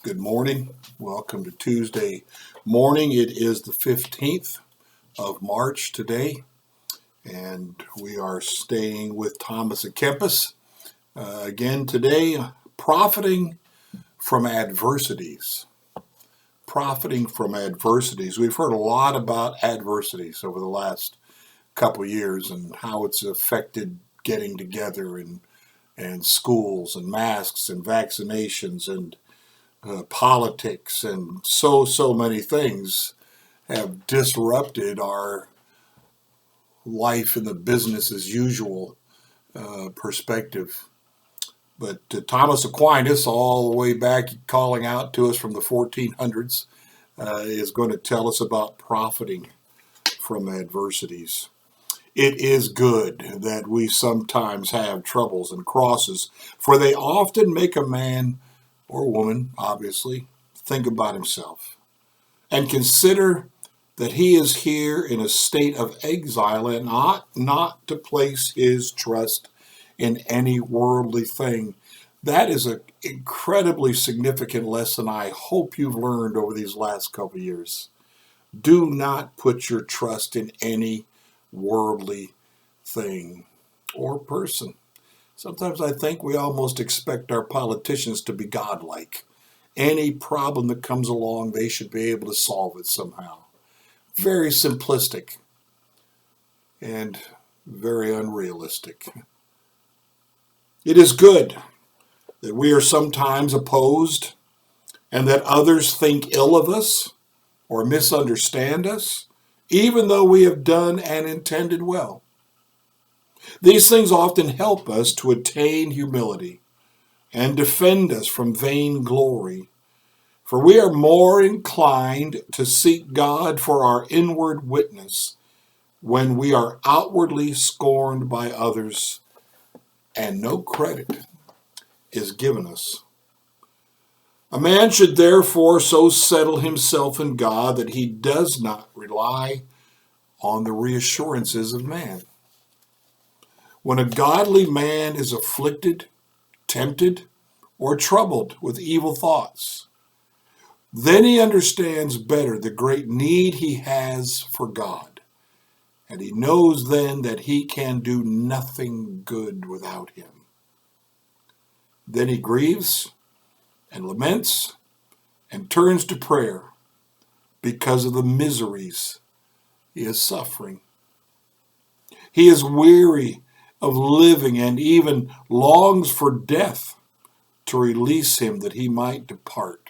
Good morning. Welcome to Tuesday morning. It is the 15th of March today, and we are staying with Thomas at Kempis. Again today, profiting from adversities. Profiting from adversities. We've heard a lot about adversities over the last couple of years and how it's affected getting together and schools and masks and vaccinations and politics and so many things have disrupted our life in the business as usual perspective. But Thomas Aquinas, all the way back calling out to us from the 1400s, is going to tell us about profiting from adversities. It is good that we sometimes have troubles and crosses, for they often make a man or woman, obviously, think about himself and consider that he is here in a state of exile and ought not to place his trust in any worldly thing. That is an incredibly significant lesson I hope you've learned over these last couple of years. Do not put your trust in any worldly thing or person. Sometimes I think we almost expect our politicians to be godlike. Any problem that comes along, they should be able to solve it somehow. Very simplistic and very unrealistic. It is good that we are sometimes opposed and that others think ill of us or misunderstand us, even though we have done and intended well. These things often help us to attain humility and defend us from vain glory, for we are more inclined to seek God for our inward witness when we are outwardly scorned by others and no credit is given us. A man should therefore so settle himself in God that he does not rely on the reassurances of man. When a godly man is afflicted, tempted, or troubled with evil thoughts, then he understands better the great need he has for God, and he knows then that he can do nothing good without him. Then he grieves and laments and turns to prayer because of the miseries he is suffering. He is weary of living and even longs for death to release him that he might depart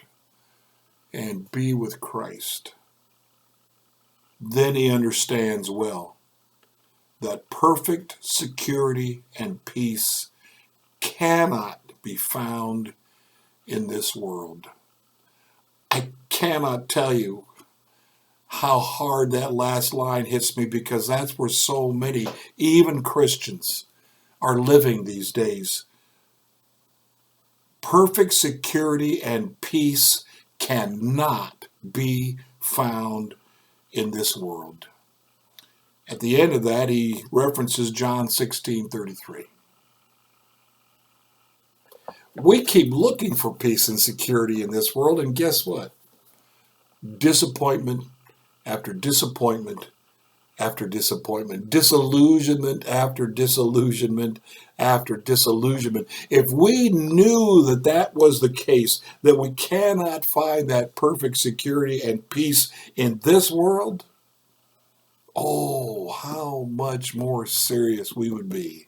and be with Christ. Then he understands well that perfect security and peace cannot be found in this world. I cannot tell you how hard that last line hits me, because that's where so many, even Christians, are living these days. Perfect security and peace cannot be found in this world. At the end of that, he references John 16:33. We keep looking for peace and security in this world, and guess what? Disappointment after disappointment after disappointment, disillusionment after disillusionment after disillusionment. If we knew that that was the case, that we cannot find that perfect security and peace in this world, oh, how much more serious we would be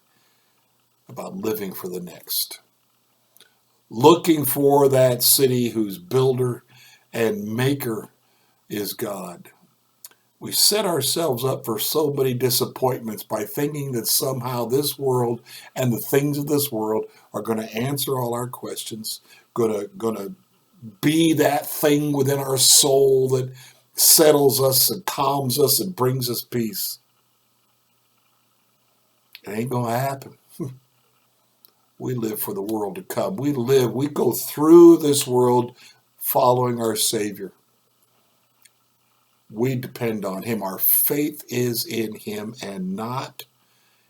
about living for the next. Looking for that city whose builder and maker is God. We set ourselves up for so many disappointments by thinking that somehow this world and the things of this world are going to answer all our questions, going to be that thing within our soul that settles us and calms us and brings us peace. It ain't going to happen. We live for the world to come. We go through this world following our Savior. We depend on him. Our faith is in him and not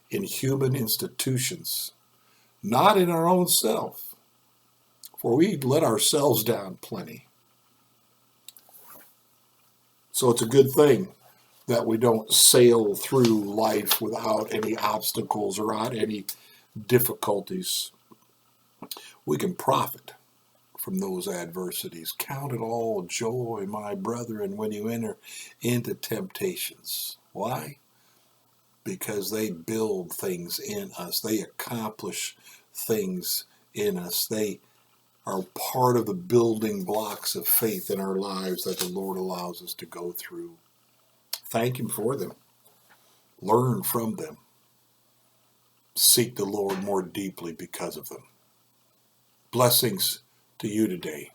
in human institutions, not in our own self. for we let ourselves down plenty. So it's a good thing that we don't sail through life without any obstacles or without any difficulties. We can profit from those adversities. Count it all joy, my brethren, when you enter into temptations. Why? Because they build things in us. They accomplish things in us. They are part of the building blocks of faith in our lives that the Lord allows us to go through. Thank Him for them. Learn from them. Seek the Lord more deeply because of them. Blessings to you today.